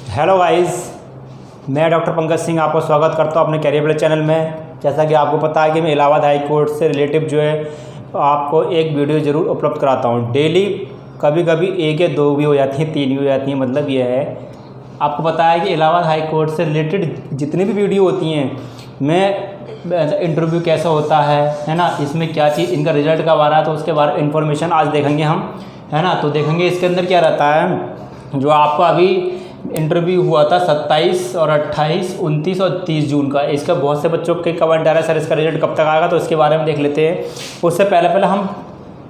Hello guys, मैं doctor Pankaj Singh आपका स्वागत करता हूं अपने कैरियर प्लस चैनल में। जैसा कि आपको पता है कि मैं इलाहाबाद हाई कोर्ट से रिलेटिव जो है आपको एक वीडियो ज़रूर उपलब्ध कराता हूं डेली। कभी कभी एक या दो भी हो जाती हैं, तीन भी हो जाती हैं। मतलब ये है, आपको पता है कि इलाहाबाद हाई कोर्ट से रिलेटेड जितनी भी वीडियो होती हैं, मैं इंटरव्यू कैसा होता है ना, इसमें क्या चीज़, इनका रिजल्ट कब आ रहा है, तो उसके बारे में इन्फॉर्मेशन आज देखेंगे हम, है ना। तो देखेंगे इसके अंदर क्या रहता है। जो आपका अभी इंटरव्यू हुआ था 27 और 28, 29 और 30 जून का, इसका बहुत से बच्चों के कमेंट आ रहा है सर इसका रिजल्ट कब तक आएगा, तो इसके बारे में देख लेते हैं। उससे पहले हम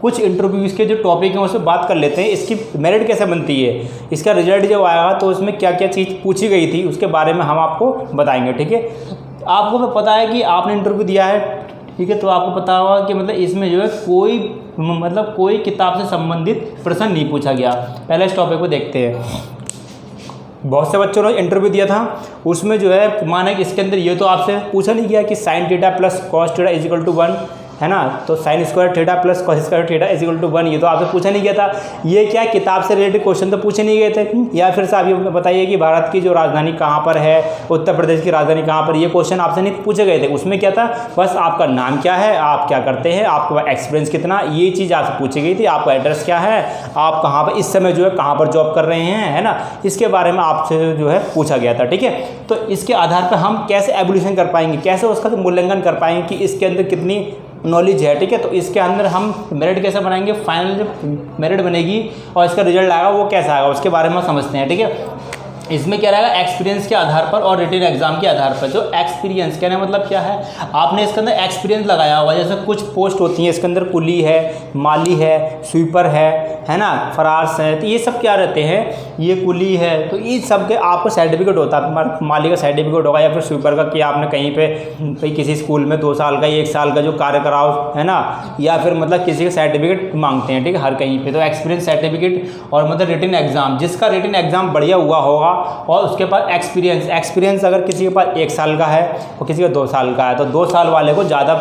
कुछ इंटरव्यूज़ के जो टॉपिक हैं उसमें बात कर लेते हैं। इसकी मेरिट कैसे बनती है, इसका रिजल्ट जब आएगा तो उसमें क्या क्या चीज़ पूछी गई थी, उसके बारे में हम आपको बताएंगे। ठीक है, आपको तो पता है कि आपने इंटरव्यू दिया है, ठीक है, तो आपको पता होगा कि मतलब इसमें जो है कोई किताब से संबंधित प्रश्न नहीं पूछा गया। पहले इस टॉपिक को देखते हैं। बहुत से बच्चों ने इंटरव्यू दिया था, उसमें जो है माना कि इसके अंदर ये तो आपसे पूछा नहीं गया कि sine theta plus cos theta is equal to 1, है ना। तो sine square theta plus cos square theta is equal to 1, ये तो आपसे पूछा नहीं गया था। ये क्या किताब से रिलेटेड क्वेश्चन तो पूछे नहीं गए थे। या फिर से आप ये बताइए कि भारत की जो राजधानी कहाँ पर है, उत्तर प्रदेश की राजधानी कहाँ पर, ये क्वेश्चन आपसे नहीं पूछे गए थे। उसमें क्या था, बस आपका नाम क्या है, आप क्या करते हैं, आपका एक्सपीरियंस कितना, ये चीज़ आपसे पूछी गई थी। आपका एड्रेस क्या है, आप कहाँ पर इस समय जो है कहाँ पर जॉब कर रहे हैं, है ना, इसके बारे में आपसे जो है पूछा गया था। ठीक है, तो इसके आधार पर हम कैसे एवोल्यूशन कर पाएंगे, कैसे उसका मूल्यांकन कर पाएंगे कि इसके अंदर कितनी नॉलेज है। ठीक है, तो इसके अंदर हम मेरिट कैसे बनाएंगे, फाइनल जब मेरिट बनेगी और इसका रिजल्ट आएगा वो कैसा आएगा, उसके बारे में समझते हैं। ठीक है, इसमें क्या रहेगा, एक्सपीरियंस के आधार पर और रिटन एग्जाम के आधार पर। जो एक्सपीरियंस कहने मतलब क्या है, आपने इसके अंदर एक्सपीरियंस लगाया हुआ, जैसे कुछ पोस्ट होती हैं इसके अंदर, कुली है, माली है, स्वीपर है ना, फरार्स है, तो ये सब क्या रहते हैं, ये कुली है, तो ये सब के आपको सर्टिफिकेट होता है। माली का सर्टिफिकेट होगा या फिर स्वीपर का, कि आपने कहीं पे किसी स्कूल में 2 साल का 1 साल का जो कार्य कराओ, है ना, या फिर मतलब किसी का सर्टिफिकेट मांगते हैं। ठीक है, हर कहीं पे तो एक्सपीरियंस सर्टिफिकेट और मतलब रिटन एग्जाम, जिसका रिटन एग्जाम बढ़िया हुआ होगा और उसके पास एक्सपीरियंस अगर किसी के पास 1 साल का है और किसी का 2 साल का है, तो 2 साल वाले को ज़्यादा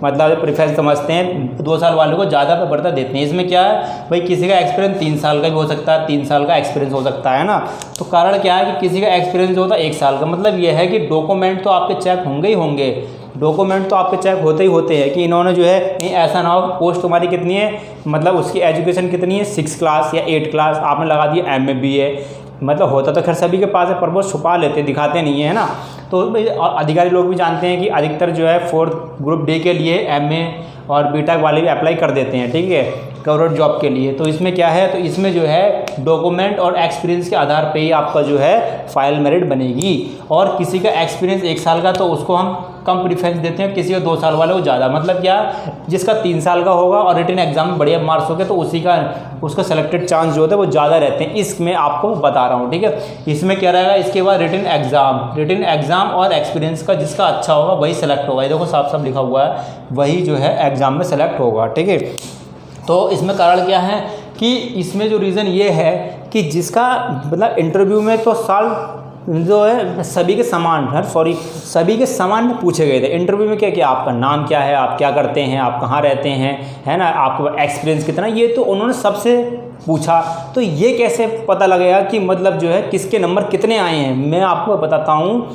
मतलब प्रेफरेंस समझते हैं, 2 साल वाले को ज़्यादा प्रधानता देते हैं। इसमें क्या है भाई, किसी का एक्सपीरियंस 3 साल का भी हो सकता है, 3 साल का एक्सपीरियंस हो सकता है ना। तो कारण क्या है कि किसी का एक्सपीरियंस होता है 1 साल का। मतलब यह है कि डॉक्यूमेंट तो आपके चेक होंगे ही होंगे, डॉक्यूमेंट तो आपके चेक होते ही होते हैं, कि इन्होंने जो है नहीं ऐसा ना हो पोस्ट तुम्हारी कितनी है, मतलब उसकी एजुकेशन कितनी है, 6 क्लास या 8 क्लास, आपने लगा दिया MA BA, मतलब होता तो खैर सभी के पास है पर वो छुपा लेते, दिखाते नहीं है ना। तो अधिकारी लोग भी जानते हैं कि अधिकतर जो है 4th ग्रुप D के लिए MA और BTech वाले भी अप्लाई कर देते हैं। ठीक है, गवर्नमेंट जॉब के लिए। तो इसमें क्या है, तो इसमें जो है डॉक्यूमेंट और एक्सपीरियंस के आधार पे ही आपका जो है फाइल मेरिट बनेगी। और किसी का एक्सपीरियंस 1 साल का तो उसको हम कम प्रीफरेंस देते हैं, किसी का 2 साल वाले को ज़्यादा। मतलब क्या, जिसका 3 साल का होगा और रिटन एग्जाम में बढ़िया मार्क्स हो गए तो उसका सेलेक्टेड चांस जो होता है वो ज़्यादा रहते हैं। इसमें आपको बता रहा हूँ। ठीक है, इसमें क्या रहेगा, इसके बाद रिटन एग्जाम और एक्सपीरियंस का जिसका अच्छा होगा वही सेलेक्ट होगा। ये देखो साफ साफ लिखा हुआ है, वही जो है एग्जाम में सेलेक्ट होगा। ठीक है, तो इसमें कारण क्या है कि इसमें जो रीज़न ये है कि जिसका मतलब इंटरव्यू में तो साल जो है सभी के समान पूछे गए थे। इंटरव्यू में क्या किया, आपका नाम क्या है, आप क्या करते हैं, आप कहाँ रहते हैं, है ना, आपका एक्सपीरियंस कितना, ये तो उन्होंने सबसे पूछा। तो ये कैसे पता लगेगा कि मतलब जो है किसके नंबर कितने आए हैं, मैं आपको बताता हूँ।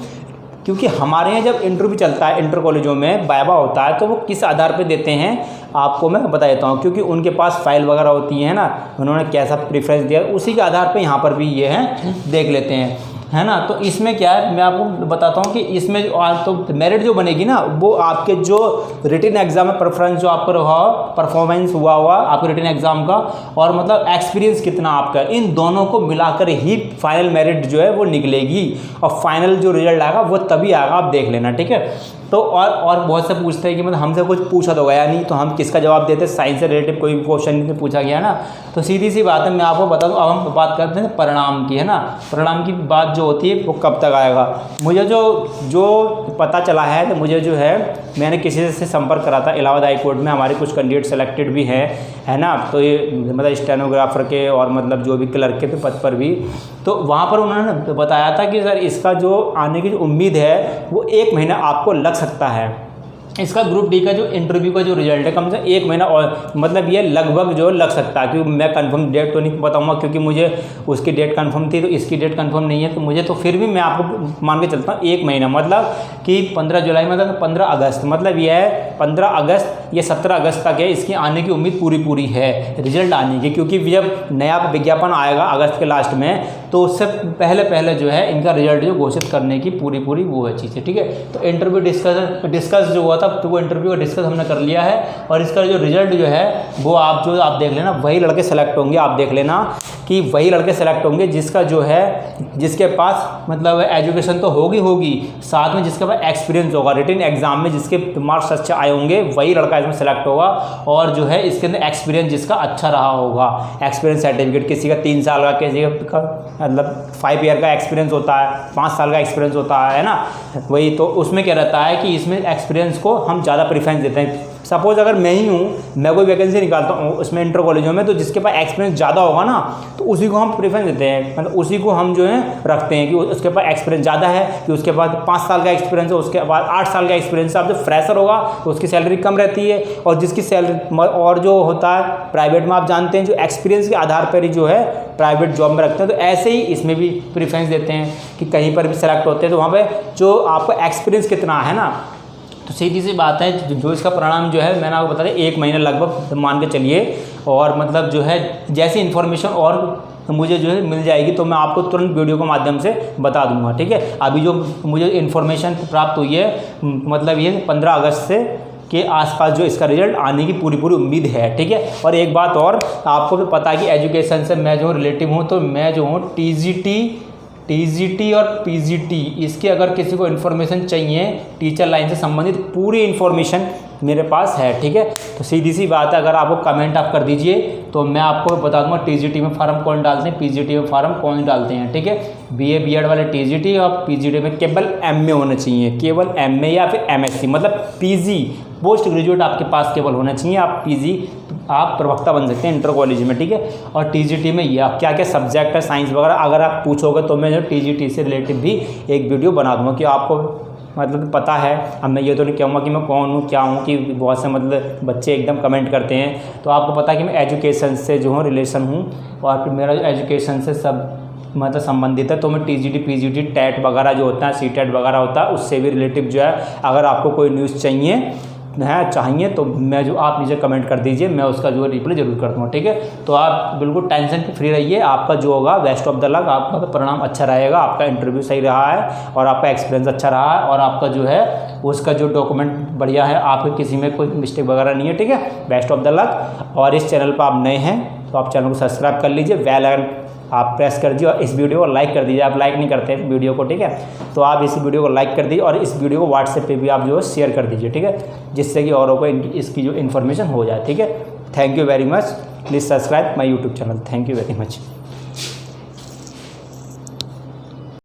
क्योंकि हमारे यहाँ जब इंटरव्यू चलता है, इंटर कॉलेजों में वाइवा होता है, तो वो किस आधार पे देते हैं आपको मैं बता देता हूँ। क्योंकि उनके पास फाइल वगैरह होती है ना, उन्होंने कैसा प्रेफरेंस दिया, उसी के आधार पे यहाँ पर भी ये है देख लेते हैं, है ना। तो इसमें क्या है, मैं आपको बताता हूँ कि इसमें तो मेरिट जो बनेगी ना, वो आपके जो रिटन एग्जाम में प्रेफरेंस जो आपका रहा, परफॉर्मेंस हुआ आपके रिटन एग्जाम का, और मतलब एक्सपीरियंस कितना आपका, इन दोनों को मिलाकर ही फाइनल मेरिट जो है वो निकलेगी। और फाइनल जो रिजल्ट आएगा वो तभी आएगा, आप देख लेना। ठीक है, तो और बहुत से पूछते हैं कि मतलब हमसे कुछ पूछा तो गया नहीं, तो हम किसका जवाब देते, साइंस से रिलेटिव कोई क्वेश्चन नहीं पूछा गया ना। तो सीधी सी बात है, मैं आपको बता दूं। अब हम बात करते हैं परिणाम की, है ना। परिणाम की बात जो होती है वो कब तक आएगा, मुझे जो पता चला है, तो मुझे जो है मैंने किसी से संपर्क करा था इलाहाबाद हाई कोर्ट में, हमारे कुछ कैंडिडेट सेलेक्टेड भी हैं, है ना। तो ये मतलब स्टेनोग्राफर के और मतलब जो भी क्लर्क के पद पर भी, तो वहाँ पर उन्होंने बताया था कि सर इसका जो आने की जो उम्मीद है वो 1 महीना आपको लग सकता है। इसका ग्रुप डी का जो इंटरव्यू का जो रिजल्ट है कम से कम 1 महीना और मतलब ये लगभग जो लग सकता है, क्योंकि मैं कंफर्म डेट तो नहीं बताऊंगा क्योंकि मुझे उसकी डेट कंफर्म थी तो इसकी डेट कंफर्म नहीं है, तो मुझे तो फिर भी मैं आपको मान के चलता हूँ 1 महीना मतलब कि 15 जुलाई मतलब 15 अगस्त मतलब ये है 15 अगस्त ये 17 अगस्त तक है, इसकी आने की उम्मीद पूरी है रिजल्ट आने की, क्योंकि जब नया विज्ञापन आएगा अगस्त के लास्ट में तो उससे पहले जो है इनका रिजल्ट जो घोषित करने की पूरी वो है चीज़ें, ठीक है। तो इंटरव्यू डिस्कस जो हुआ था तो वो इंटरव्यू का डिस्कस हमने कर लिया है और इसका जो रिजल्ट जो है वो आप देख लेना, वही लड़के सेलेक्ट होंगे, आप देख लेना कि वही लड़के सेलेक्ट होंगे जिसका जो है जिसके पास मतलब एजुकेशन तो होगी साथ में जिसके पास एक्सपीरियंस होगा, रिटन एग्जाम में जिसके मार्क्स अच्छे आए होंगे वही लड़का इसमें सेलेक्ट होगा, और जो है इसके अंदर एक्सपीरियंस जिसका अच्छा रहा होगा, एक्सपीरियंस सर्टिफिकेट किसी का 3 साल का, किसी का मतलब 5 ईयर का एक्सपीरियंस होता है, 5 साल का एक्सपीरियंस होता है ना, वही तो उसमें क्या रहता है कि इसमें एक्सपीरियंस को हम ज़्यादा प्रेफरेंस देते हैं। सपोज अगर मैं ही हूँ, मैं कोई वैकेंसी निकालता हूँ उसमें इंटर कॉलेजों में, तो जिसके पास एक्सपीरियंस ज़्यादा होगा ना तो उसी को हम प्रेफरेंस देते हैं, मतलब उसी को हम जो है रखते हैं कि उसके पास एक्सपीरियंस ज़्यादा है, कि उसके पास 5 साल का एक्सपीरियंस है, उसके बाद 8 साल का एक्सपीरियंस है। अब जो फ्रेशर होगा तो उसकी सैलरी कम रहती है, और जिसकी सैलरी और जो होता है प्राइवेट में आप जानते हैं जो एक्सपीरियंस के आधार पर ही जो है प्राइवेट जॉब में रखते हैं, तो ऐसे ही इसमें भी प्रेफरेंस देते हैं कि कहीं पर भी सेलेक्ट होते हैं तो वहाँ पर जो आपको एक्सपीरियंस कितना है ना, तो सीधी सी बात है जो इसका परिणाम जो है मैंने आपको बता दें 1 महीना लगभग मान के चलिए, और मतलब जो है जैसी इन्फॉर्मेशन और मुझे जो है मिल जाएगी तो मैं आपको तुरंत वीडियो के माध्यम से बता दूंगा, ठीक है। अभी जो मुझे इन्फॉर्मेशन प्राप्त हुई है मतलब ये 15 अगस्त से के आसपास जो इसका रिजल्ट आने की पूरी उम्मीद है, ठीक है। और एक बात और, आपको भी पता है कि एजुकेशन से मैं जो रिलेटिव हूँ, तो मैं जो हूँ टीजीटी और पीजीटी इसके अगर किसी को इन्फॉर्मेशन चाहिए टीचर लाइन से संबंधित पूरी इन्फॉर्मेशन मेरे पास है, ठीक है। तो सीधी सी बात है, अगर आपको कमेंट आप कर दीजिए तो मैं आपको बता दूंगा टीजीटी में फार्म कौन डालते हैं, पीजीटी में फार्म कौन डालते हैं, ठीक है। बीए बीएड वाले टीजीटी और पीजीटी में केवल एमए होना चाहिए, केवल एमए या फिर एमएससी मतलब पीजी पोस्ट ग्रेजुएट आपके पास केवल होना चाहिए, आप पीजी आप प्रवक्ता बन सकते हैं इंटर कॉलेज में, ठीक है। और टीजीटी में या क्या क्या सब्जेक्ट है साइंस वगैरह अगर आप पूछोगे तो मैं जो टीजीटी से रिलेटेड भी एक वीडियो बना दूंगा, कि आपको मतलब पता है। अब मैं ये तो नहीं कहूँगा कि मैं कौन हूँ क्या हूँ, कि बहुत से मतलब बच्चे एकदम कमेंट करते हैं, तो आपको पता है कि मैं एजुकेशन से जो हूँ रिलेशन हूँ, और फिर मेरा एजुकेशन से सब मतलब संबंधित है, तो मैं टीजीटी पीजीटी टेट वगैरह जो होता है सीटेट वगैरह होता है उससे भी रिलेटिव जो है अगर आपको कोई न्यूज़ चाहिए तो मैं जो आप नीचे कमेंट कर दीजिए, मैं उसका जो है रिप्लाई जरूर कर दूँगा, ठीक है। तो आप बिल्कुल टेंशन फ्री रहिए, आपका जो होगा बेस्ट ऑफ द लक, आपका तो परिणाम अच्छा रहेगा, आपका इंटरव्यू सही रहा है और आपका एक्सपीरियंस अच्छा रहा है और आपका जो है उसका जो डॉक्यूमेंट बढ़िया है, आपके किसी में कोई मिस्टेक वगैरह नहीं है, ठीक है। Best of the luck. और इस चैनल पर आप नए हैं तो आप चैनल को सब्सक्राइब कर लीजिए, बेल आइकन आप प्रेस कर दीजिए और इस वीडियो को लाइक कर दीजिए, आप लाइक नहीं करते इस वीडियो को, ठीक है। तो आप इस वीडियो को लाइक कर दीजिए और इस वीडियो को व्हाट्सएप पे भी आप जो है शेयर कर दीजिए, ठीक है, जिससे कि औरों को इसकी जो इन्फॉर्मेशन हो जाए, ठीक है। Thank you very much, please subscribe my YouTube channel, thank you very much.